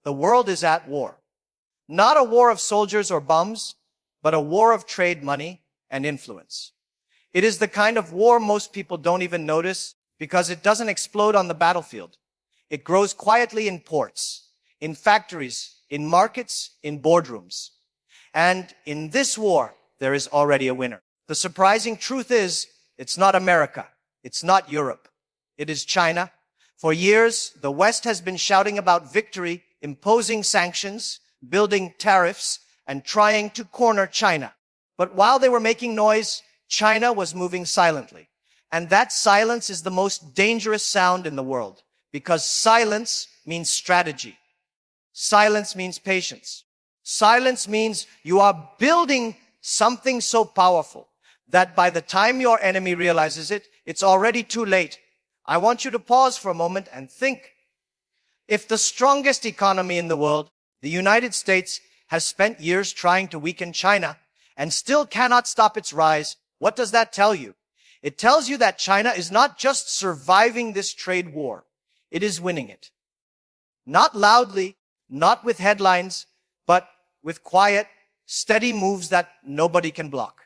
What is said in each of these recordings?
The world is at war. Not a war of soldiers or bums, but a war of trade, money, and influence. It is the kind of war most people don't even notice because it doesn't explode on the battlefield. It grows quietly in ports, in factories, in markets, in boardrooms. And in this war, there is already a winner. The surprising truth is, it's not America. It's not Europe. It is China. For years, the West has been shouting about victory, imposing sanctions, building tariffs, and trying to corner China. But while they were making noise, China was moving silently. And that silence is the most dangerous sound in the world, because silence means strategy. Silence means patience. Silence means you are building something so powerful that by the time your enemy realizes it, it's already too late. I want you to pause for a moment and think. If the strongest economy in the world, the United States, has spent years trying to weaken China and still cannot stop its rise, what does that tell you? It tells you that China is not just surviving this trade war. It is winning it. Not loudly, not with headlines, but with quiet, steady moves that nobody can block.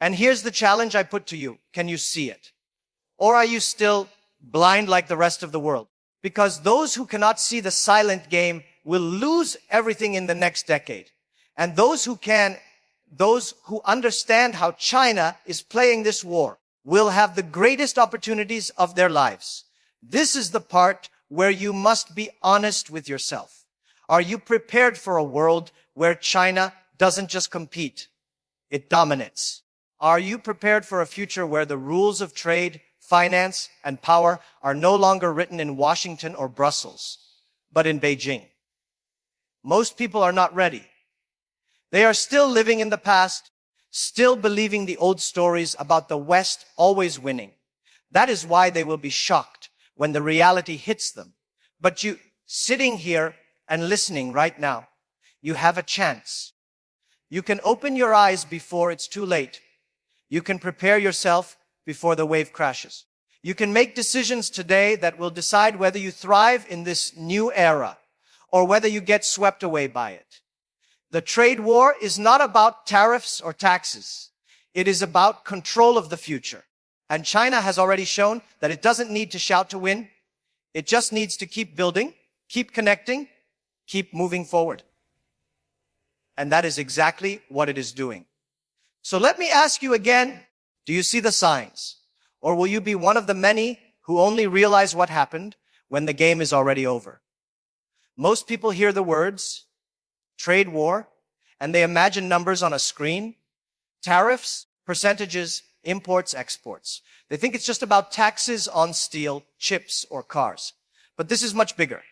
And here's the challenge I put to you. Can you see it? Or are you still blind like the rest of the world? Because those who cannot see the silent game will lose everything in the next decade. And those who can, those who understand how China is playing this war, will have the greatest opportunities of their lives. This is the part where you must be honest with yourself. Are you prepared for a world where China doesn't just compete, it dominates? Are you prepared for a future where the rules of trade, finance, and power are no longer written in Washington or Brussels, but in Beijing? Most people are not ready. They are still living in the past, still believing the old stories about the West always winning. That is why they will be shocked when the reality hits them. But you, sitting here and listening right now, you have a chance. You can open your eyes before it's too late. You can prepare yourself before the wave crashes. You can make decisions today that will decide whether you thrive in this new era or whether you get swept away by it. The trade war is not about tariffs or taxes. It is about control of the future. And China has already shown that it doesn't need to shout to win. It just needs to keep building, keep connecting, keep moving forward. And that is exactly what it is doing. So let me ask you again, do you see the signs? Or will you be one of the many who only realize what happened when the game is already over? Most people hear the words, trade war, and they imagine numbers on a screen, tariffs, percentages, imports, exports. They think it's just about taxes on steel, chips, or cars. But this is much bigger.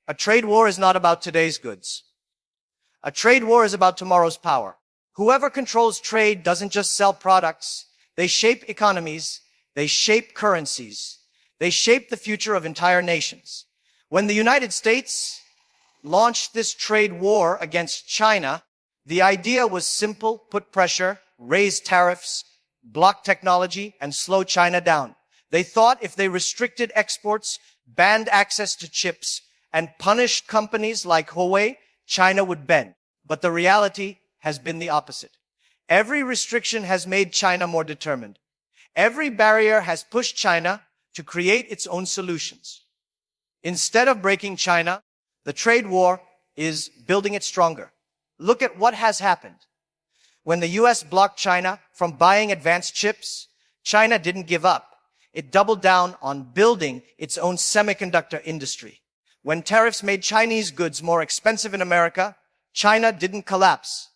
A trade war is not about today's goods. A trade war is about tomorrow's power. Whoever controls trade doesn't just sell products. They shape economies. They shape currencies. They shape the future of entire nations. When the United States launched this trade war against China, the idea was simple: put pressure, raise tariffs, block technology, and slow China down. They thought if they restricted exports, banned access to chips, and punished companies like Huawei, China would bend. But the reality has been the opposite. Every restriction has made China more determined. Every barrier has pushed China to create its own solutions. Instead of breaking China, the trade war is building it stronger. Look at what has happened. When the US blocked China from buying advanced chips, China didn't give up. It doubled down on building its own semiconductor industry. When tariffs made Chinese goods more expensive in America, China didn't collapse.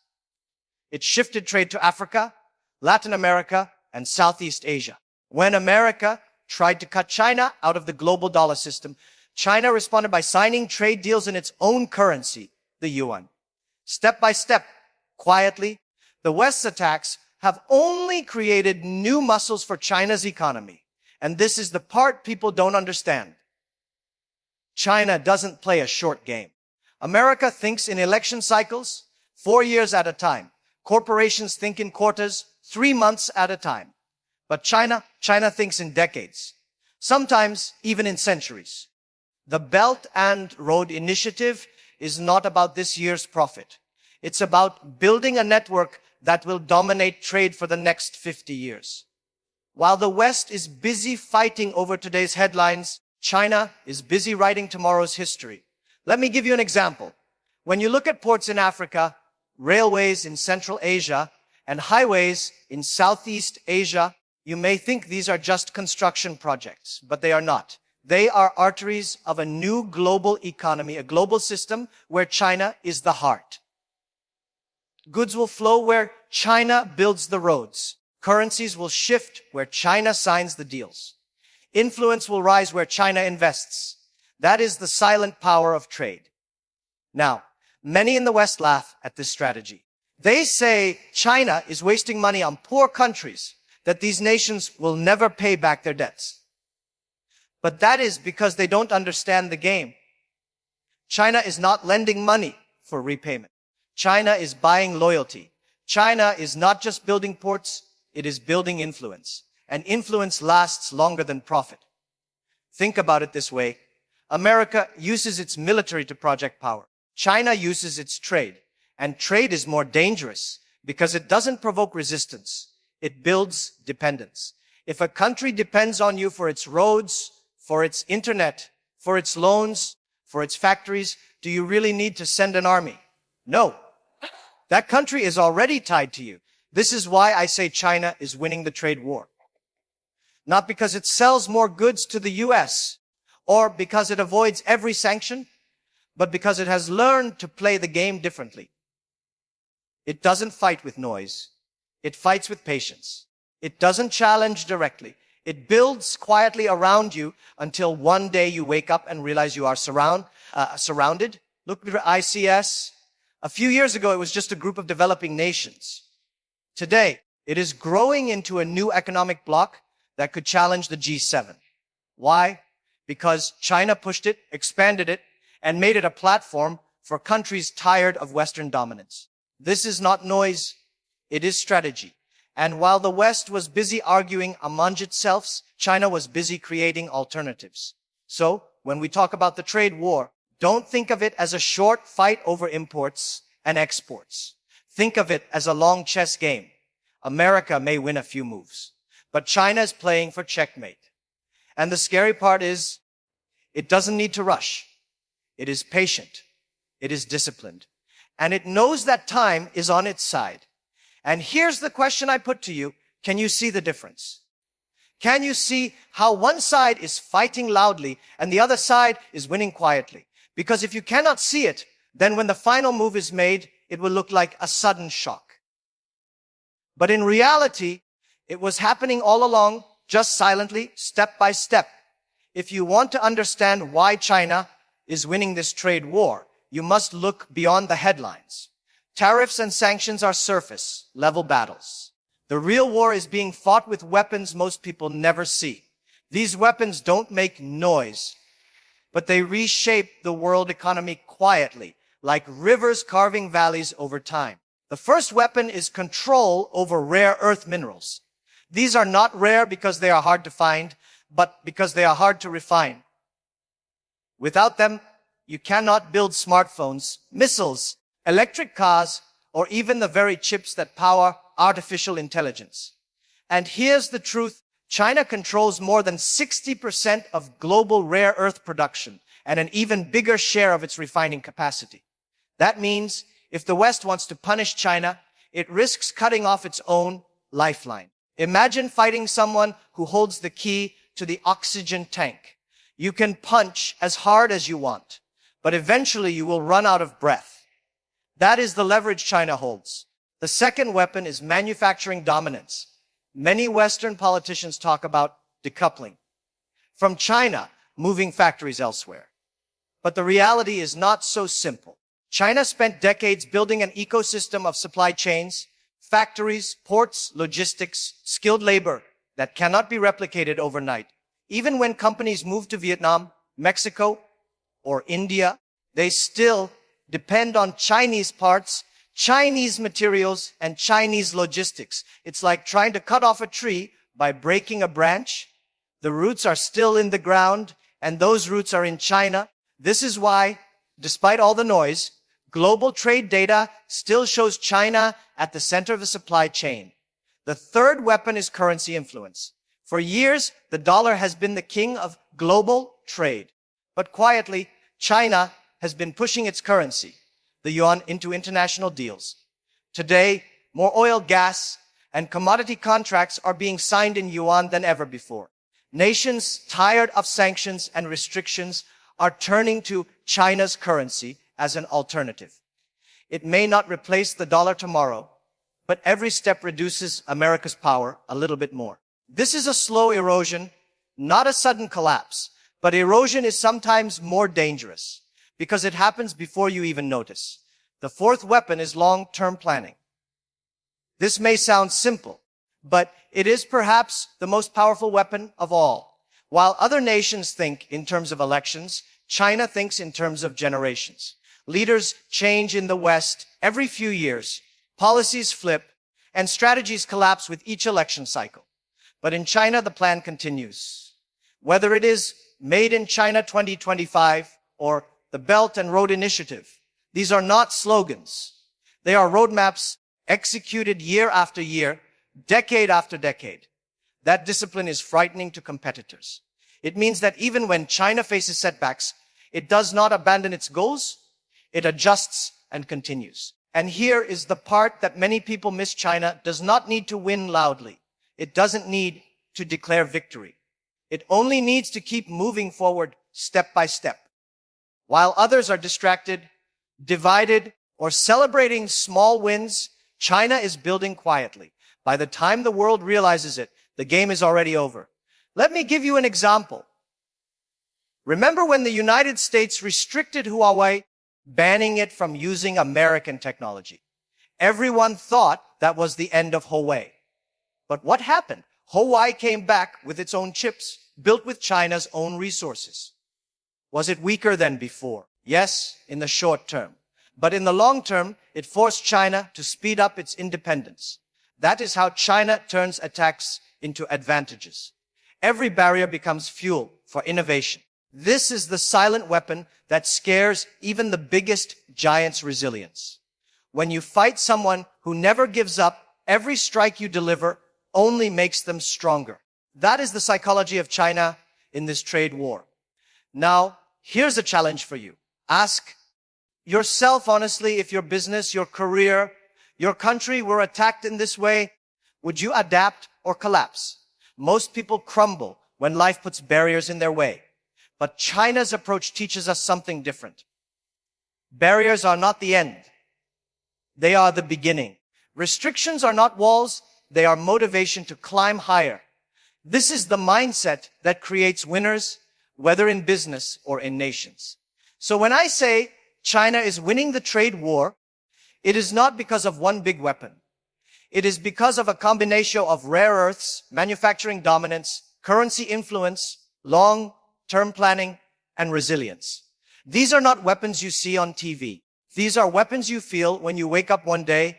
It shifted trade to Africa, Latin America, and Southeast Asia. When America tried to cut China out of the global dollar system, China responded by signing trade deals in its own currency, the yuan. Step by step, quietly, the West's attacks have only created new muscles for China's economy. And this is the part people don't understand. China doesn't play a short game. America thinks in election cycles, 4 years at a time. Corporations think in quarters, 3 months at a time. But China thinks in decades. Sometimes even in centuries. The Belt and Road Initiative is not about this year's profit. It's about building a network that will dominate trade for the next 50 years. While the West is busy fighting over today's headlines, China is busy writing tomorrow's history. Let me give you an example. When you look at ports in Africa, railways in Central Asia, and highways in Southeast Asia, you may think these are just construction projects, but they are not. They are arteries of a new global economy, a global system where China is the heart. Goods will flow where China builds the roads. Currencies will shift where China signs the deals. Influence will rise where China invests. That is the silent power of trade. Now, many in the West laugh at this strategy. They say China is wasting money on poor countries, that these nations will never pay back their debts. But that is because they don't understand the game. China is not lending money for repayment. China is buying loyalty. China is not just building ports, it is building influence. And influence lasts longer than profit. Think about it this way. America uses its military to project power. China uses its trade. And trade is more dangerous because it doesn't provoke resistance. It builds dependence. If a country depends on you for its roads, for its internet, for its loans, for its factories, do you really need to send an army? No. That country is already tied to you. This is why I say China is winning the trade war. Not because it sells more goods to the US or because it avoids every sanction, but because it has learned to play the game differently. It doesn't fight with noise. It fights with patience. It doesn't challenge directly. It builds quietly around you until one day you wake up and realize you are surrounded. Look at ICS. A few years ago, it was just a group of developing nations. Today, it is growing into a new economic bloc that could challenge the G7. Why? Because China pushed it, expanded it, and made it a platform for countries tired of Western dominance. This is not noise, it is strategy. And while the West was busy arguing among itself, China was busy creating alternatives. So, when we talk about the trade war, don't think of it as a short fight over imports and exports. Think of it as a long chess game. America may win a few moves, but China is playing for checkmate. And the scary part is, it doesn't need to rush. It is patient. It is disciplined. And it knows that time is on its side. And here's the question I put to you. Can you see the difference? Can you see how one side is fighting loudly and the other side is winning quietly? Because if you cannot see it, then when the final move is made, it will look like a sudden shock. But in reality, it was happening all along, just silently, step by step. If you want to understand why China is winning this trade war, you must look beyond the headlines. Tariffs and sanctions are surface level battles. The real war is being fought with weapons most people never see. These weapons don't make noise, but they reshape the world economy quietly, like rivers carving valleys over time. The first weapon is control over rare earth minerals. These are not rare because they are hard to find, but because they are hard to refine. Without them, you cannot build smartphones, missiles, electric cars, or even the very chips that power artificial intelligence. And here's the truth. China controls more than 60% of global rare earth production and an even bigger share of its refining capacity. That means if the West wants to punish China, it risks cutting off its own lifeline. Imagine fighting someone who holds the key to the oxygen tank. You can punch as hard as you want, but eventually you will run out of breath. That is the leverage China holds. The second weapon is manufacturing dominance. Many Western politicians talk about decoupling from China, moving factories elsewhere. But the reality is not so simple. China spent decades building an ecosystem of supply chains, factories, ports, logistics, skilled labor that cannot be replicated overnight. Even when companies move to Vietnam, Mexico, or India, they still depend on Chinese parts, Chinese materials, and Chinese logistics. It's like trying to cut off a tree by breaking a branch. The roots are still in the ground, and those roots are in China. This is why, despite all the noise, global trade data still shows China at the center of the supply chain. The third weapon is currency influence. For years, the dollar has been the king of global trade. But quietly, China has been pushing its currency, the yuan, into international deals. Today, more oil, gas, and commodity contracts are being signed in yuan than ever before. Nations tired of sanctions and restrictions are turning to China's currency as an alternative. It may not replace the dollar tomorrow, but every step reduces America's power a little bit more. This is a slow erosion, not a sudden collapse, but erosion is sometimes more dangerous because it happens before you even notice. The fourth weapon is long-term planning. This may sound simple, but it is perhaps the most powerful weapon of all. While other nations think in terms of elections, China thinks in terms of generations. Leaders change in the West every few years. Policies flip and strategies collapse with each election cycle. But in China, the plan continues. Whether it is Made in China 2025 or the Belt and Road Initiative, these are not slogans. They are roadmaps executed year after year, decade after decade. That discipline is frightening to competitors. It means that even when China faces setbacks, it does not abandon its goals. It adjusts and continues. And here is the part that many people miss. China does not need to win loudly. It doesn't need to declare victory. It only needs to keep moving forward step by step. While others are distracted, divided, or celebrating small wins, China is building quietly. By the time the world realizes it, the game is already over. Let me give you an example. Remember when the United States restricted Huawei, banning it from using American technology? Everyone thought that was the end of Huawei. But what happened? Huawei came back with its own chips, built with China's own resources. Was it weaker than before? Yes, in the short term. But in the long term, it forced China to speed up its independence. That is how China turns attacks into advantages. Every barrier becomes fuel for innovation. This is the silent weapon that scares even the biggest giant's resilience. When you fight someone who never gives up, every strike you deliver only makes them stronger. That is the psychology of China in this trade war. Now, here's a challenge for you. Ask yourself honestly, if your business, your career, your country were attacked in this way, would you adapt or collapse? Most people crumble when life puts barriers in their way. But China's approach teaches us something different. Barriers are not the end. They are the beginning. Restrictions are not walls. They are motivation to climb higher. This is the mindset that creates winners, whether in business or in nations. So when I say China is winning the trade war, it is not because of one big weapon. It is because of a combination of rare earths, manufacturing dominance, currency influence, long-term planning, and resilience. These are not weapons you see on TV. These are weapons you feel when you wake up one day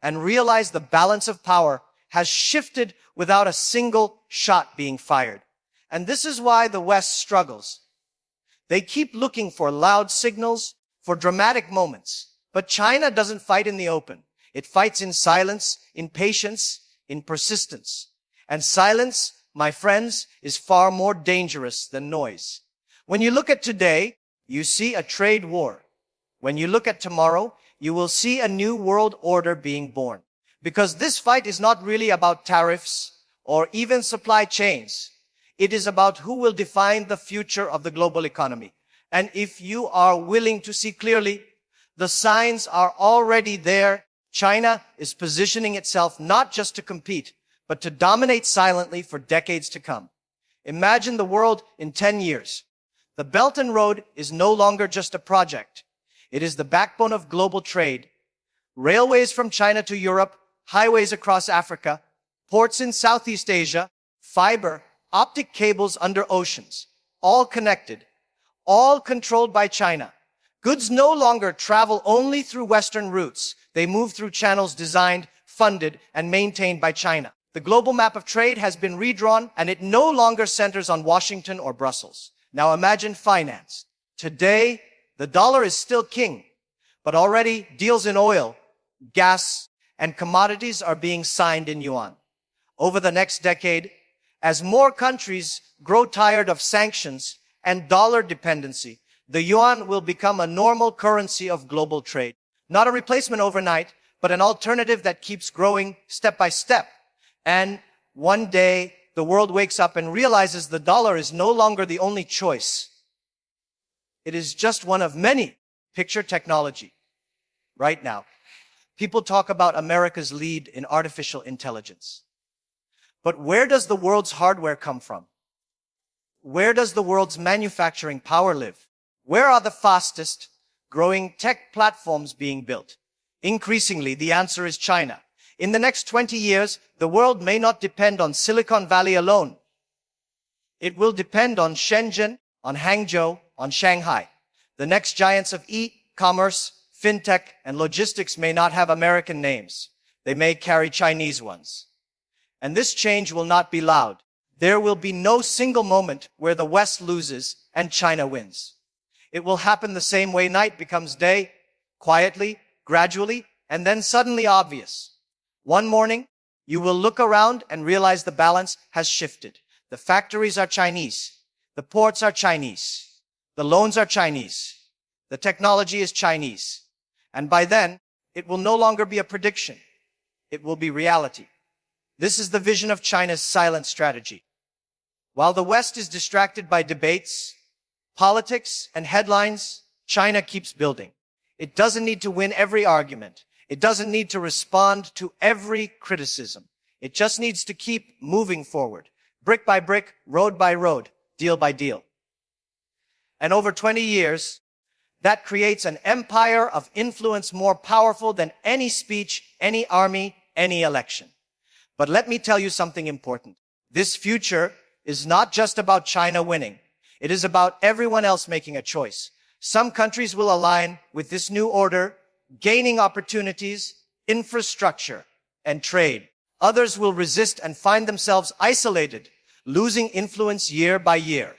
and realize the balance of power has shifted without a single shot being fired. And this is why the West struggles. They keep looking for loud signals, for dramatic moments. But China doesn't fight in the open. It fights in silence, in patience, in persistence. And silence, my friends, is far more dangerous than noise. When you look at today, you see a trade war. When you look at tomorrow, you will see a new world order being born. Because this fight is not really about tariffs or even supply chains. It is about who will define the future of the global economy. And if you are willing to see clearly, the signs are already there. China is positioning itself not just to compete, but to dominate silently for decades to come. Imagine the world in 10 years. The Belt and Road is no longer just a project. It is the backbone of global trade. Railways from China to Europe, highways across Africa, ports in Southeast Asia, fiber, optic cables under oceans, all connected, all controlled by China. Goods no longer travel only through Western routes. They move through channels designed, funded, and maintained by China. The global map of trade has been redrawn, and it no longer centers on Washington or Brussels. Now imagine finance. Today, the dollar is still king, but already deals in oil, gas, and commodities are being signed in yuan. Over the next decade, as more countries grow tired of sanctions and dollar dependency, the yuan will become a normal currency of global trade. Not a replacement overnight, but an alternative that keeps growing step by step. And one day, the world wakes up and realizes the dollar is no longer the only choice. It is just one of many. Picture technology. Right now, people talk about America's lead in artificial intelligence. But where does the world's hardware come from? Where does the world's manufacturing power live? Where are the fastest growing tech platforms being built? Increasingly, the answer is China. In the next 20 years, the world may not depend on Silicon Valley alone. It will depend on Shenzhen, on Hangzhou, on Shanghai. The next giants of e-commerce, fintech, and logistics may not have American names. They may carry Chinese ones. And this change will not be loud. There will be no single moment where the West loses and China wins. It will happen the same way night becomes day, quietly, gradually, and then suddenly obvious. One morning, you will look around and realize the balance has shifted. The factories are Chinese. The ports are Chinese. The loans are Chinese. The technology is Chinese. And by then, it will no longer be a prediction. It will be reality. This is the vision of China's silent strategy. While the West is distracted by debates, politics, and headlines, China keeps building. It doesn't need to win every argument. It doesn't need to respond to every criticism. It just needs to keep moving forward, brick by brick, road by road, deal by deal. And over 20 years, that creates an empire of influence more powerful than any speech, any army, any election. But let me tell you something important. This future is not just about China winning. It is about everyone else making a choice. Some countries will align with this new order, gaining opportunities, infrastructure, and trade. Others will resist and find themselves isolated, losing influence year by year.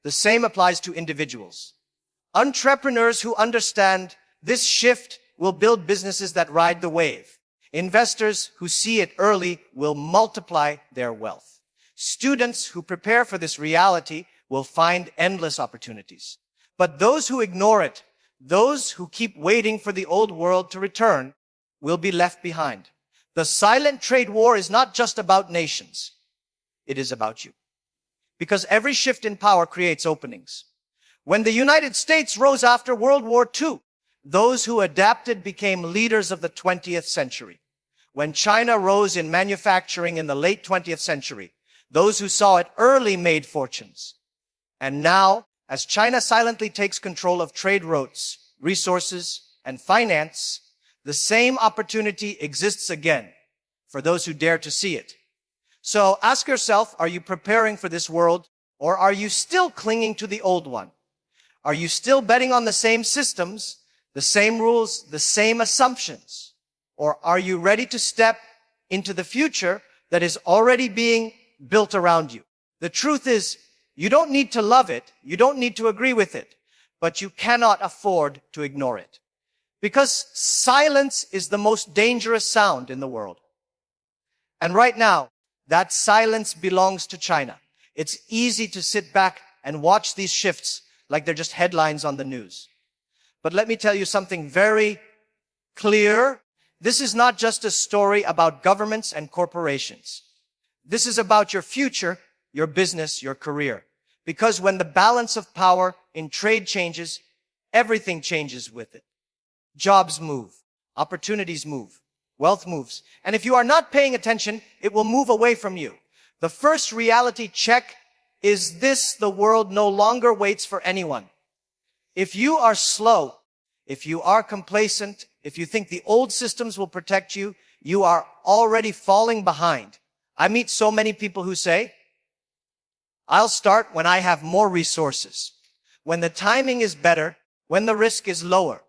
The same applies to individuals. Entrepreneurs who understand this shift will build businesses that ride the wave. Investors who see it early will multiply their wealth. Students who prepare for this reality will find endless opportunities. But those who ignore it, those who keep waiting for the old world to return, will be left behind. The silent trade war is not just about nations. It is about you. Because every shift in power creates openings. When the United States rose after World War II, those who adapted became leaders of the 20th century. When China rose in manufacturing in the late 20th century, those who saw it early made fortunes. And now, as China silently takes control of trade routes, resources, and finance, the same opportunity exists again for those who dare to see it. So ask yourself, are you preparing for this world, or are you still clinging to the old one? Are you still betting on the same systems, the same rules, the same assumptions? Or are you ready to step into the future that is already being built around you? The truth is, you don't need to love it, you don't need to agree with it, but you cannot afford to ignore it. Because silence is the most dangerous sound in the world. And right now, that silence belongs to China. It's easy to sit back and watch these shifts like they're just headlines on the news. But let me tell you something very clear. This is not just a story about governments and corporations. This is about your future, your business, your career. Because when the balance of power in trade changes, everything changes with it. Jobs move, opportunities move, wealth moves. And if you are not paying attention, it will move away from you. The first reality check is this: the world no longer waits for anyone. If you are slow, if you are complacent, if you think the old systems will protect you, you are already falling behind. I meet so many people who say, I'll start when I have more resources, when the timing is better, when the risk is lower.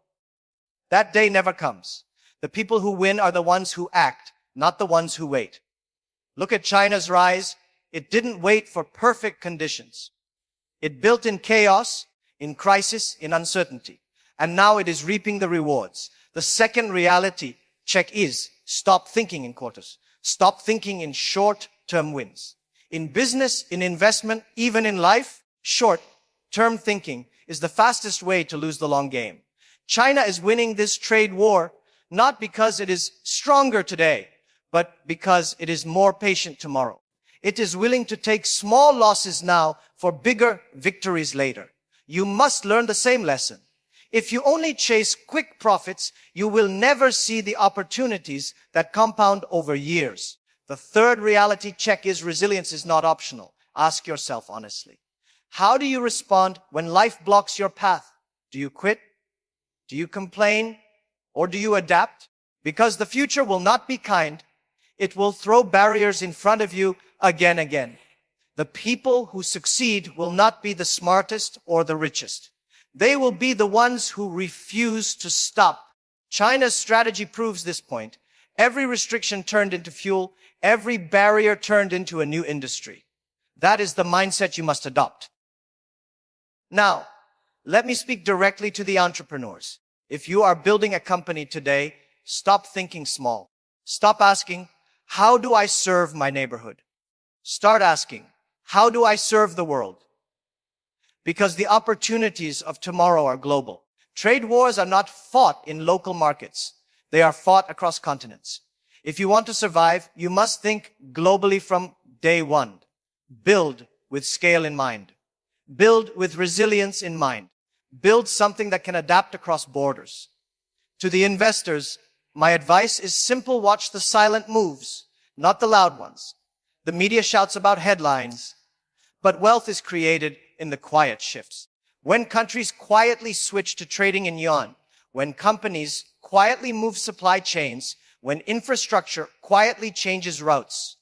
That day never comes. The people who win are the ones who act, not the ones who wait. Look at China's rise. It didn't wait for perfect conditions. It built in chaos, in crisis, in uncertainty. And now it is reaping the rewards. The second reality check is stop thinking in quarters. Stop thinking in short-term wins. In business, in investment, even in life, short-term thinking is the fastest way to lose the long game. China is winning this trade war not because it is stronger today, but because it is more patient tomorrow. It is willing to take small losses now for bigger victories later. You must learn the same lesson. If you only chase quick profits, you will never see the opportunities that compound over years. The third reality check is resilience is not optional. Ask yourself honestly. How do you respond when life blocks your path? Do you quit? Do you complain? Or do you adapt? Because the future will not be kind. It will throw barriers in front of you again and again. The people who succeed will not be the smartest or the richest. They will be the ones who refuse to stop. China's strategy proves this point. Every restriction turned into fuel. Every barrier turned into a new industry. That is the mindset you must adopt. Now, let me speak directly to the entrepreneurs. If you are building a company today, stop thinking small. Stop asking, how do I serve my neighborhood? Start asking, how do I serve the world? Because the opportunities of tomorrow are global. Trade wars are not fought in local markets. They are fought across continents. If you want to survive, you must think globally from day one. Build with scale in mind. Build with resilience in mind. Build something that can adapt across borders. To the investors, my advice is simple. Watch the silent moves, not the loud ones. The media shouts about headlines, but wealth is created in the quiet shifts. When countries quietly switch to trading in yuan, when companies quietly move supply chains, when infrastructure quietly changes routes,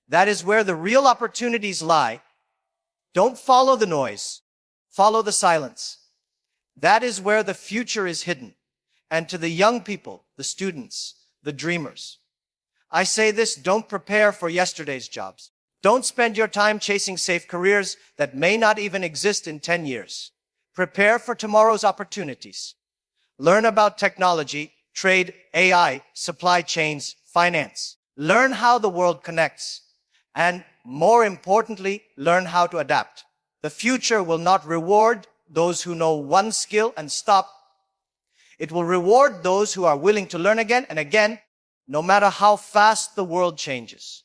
that is where the real opportunities lie. Don't follow the noise. Follow the silence. That is where the future is hidden. And to the young people, the students, the dreamers, I say this, don't prepare for yesterday's jobs. Don't spend your time chasing safe careers that may not even exist in 10 years. Prepare for tomorrow's opportunities. Learn about technology, trade, AI, supply chains, finance. Learn how the world connects. And more importantly, learn how to adapt. The future will not reward those who know one skill and stop. It will reward those who are willing to learn again and again, no matter how fast the world changes.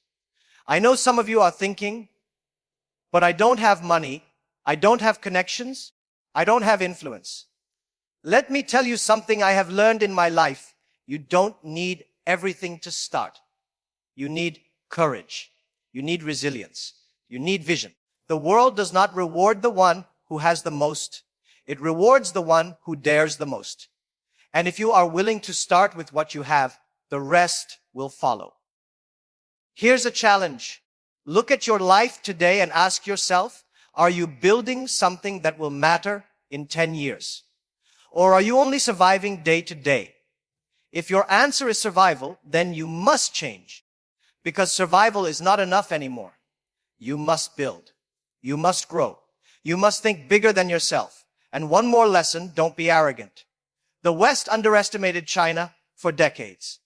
I know some of you are thinking, but I don't have money, I don't have connections, I don't have influence. Let me tell you something I have learned in my life. You don't need everything to start. You need courage. You need resilience. You need vision. The world does not reward the one who has the most. It rewards the one who dares the most. And if you are willing to start with what you have, the rest will follow. Here's a challenge. Look at your life today and ask yourself, are you building something that will matter in 10 years? Or are you only surviving day to day? If your answer is survival, then you must change. Because survival is not enough anymore. You must build. You must grow. You must think bigger than yourself. And one more lesson, don't be arrogant. The West underestimated China for decades.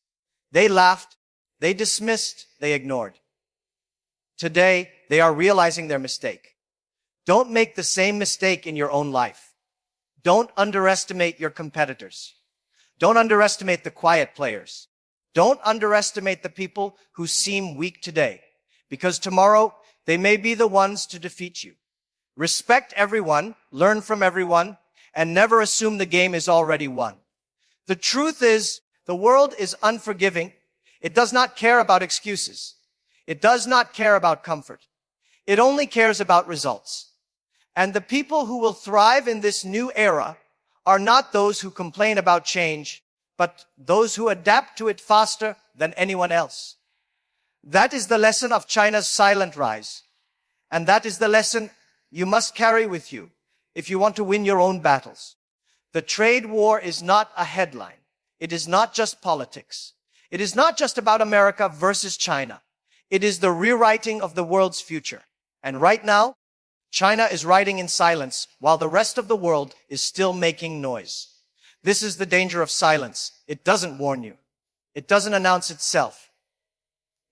They laughed, they dismissed, they ignored. Today, they are realizing their mistake. Don't make the same mistake in your own life. Don't underestimate your competitors. Don't underestimate the quiet players. Don't underestimate the people who seem weak today, because tomorrow they may be the ones to defeat you. Respect everyone, learn from everyone, and never assume the game is already won. The truth is, the world is unforgiving. It does not care about excuses. It does not care about comfort. It only cares about results. And the people who will thrive in this new era are not those who complain about change, but those who adapt to it faster than anyone else. That is the lesson of China's silent rise. And that is the lesson you must carry with you if you want to win your own battles. The trade war is not a headline. It is not just politics. It is not just about America versus China. It is the rewriting of the world's future. And right now, China is riding in silence while the rest of the world is still making noise. This is the danger of silence. It doesn't warn you. It doesn't announce itself.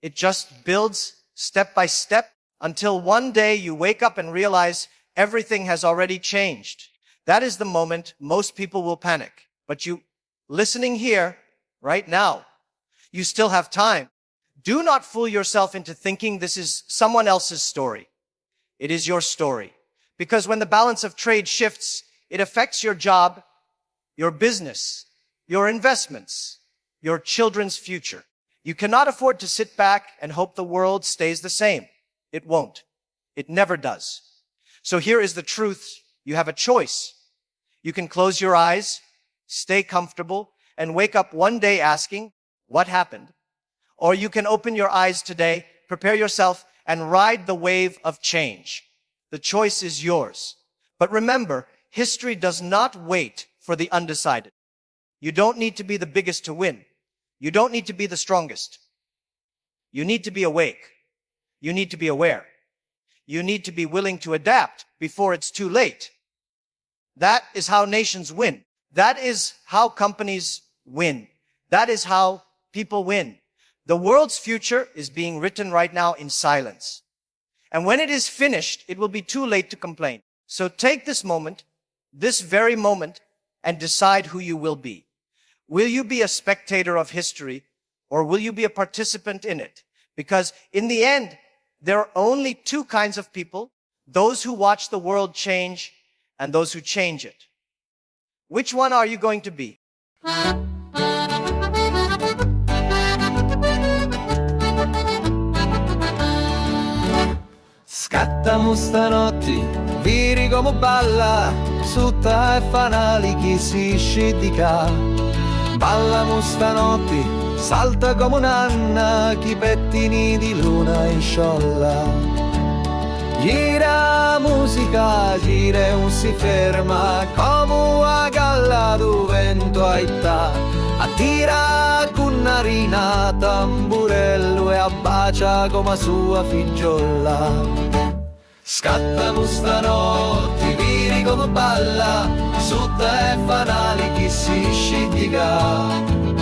It just builds step by step until one day you wake up and realize everything has already changed. That is the moment most people will panic. But you, listening here, right now, you still have time. Do not fool yourself into thinking this is someone else's story. It is your story. Because when the balance of trade shifts, it affects your job, your business, your investments, your children's future. You cannot afford to sit back and hope the world stays the same. It won't. It never does. So here is the truth. You have a choice. You can close your eyes, stay comfortable, and wake up one day asking, what happened? Or you can open your eyes today, prepare yourself, and ride the wave of change. The choice is yours. But remember, history does not wait for the undecided. You don't need to be the biggest to win. You don't need to be the strongest. You need to be awake. You need to be aware. You need to be willing to adapt before it's too late. That is how nations win. That is how companies win. That is how people win. The world's future is being written right now in silence. And when it is finished, it will be too late to complain. So take this moment, this very moment, and decide who you will be. Will you be a spectator of history, or will you be a participant in it? Because in the end, there are only two kinds of people, those who watch the world change and those who change it. Which one are you going to be? Scattamo stanotti, viri come balla, sutta e fanali chi si scidica. Ballamo stanotti, salta come un'anna, chi pettini di luna in sciolla. Gira musica, gira e non si ferma, come una galla do vento aitta. Attira con narina, tamburello e abbacia come sua figliola. Scattamo stanotti, viri come balla, sutta e fanali chi si scidica.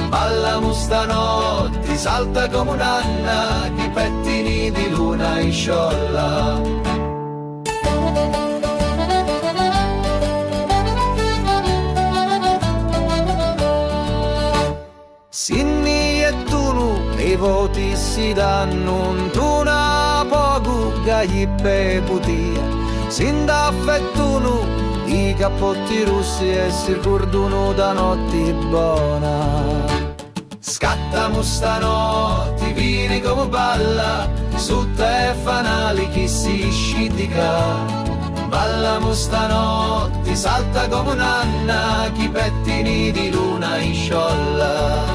Ballamo stanotti, salta come un'anna, chi pettini di luna in sciolla. Sinni e Tunu, i voti si danno, Tuna poco gli bevuti. Sindaff e Tunu, i cappotti russi e si ricordano da notti buona. Scattamo stanotti, vini come balla, sutta e fanali chi si scidica. Ballamo stanotti, salta come un'anna, chi pettini di luna in sciolla.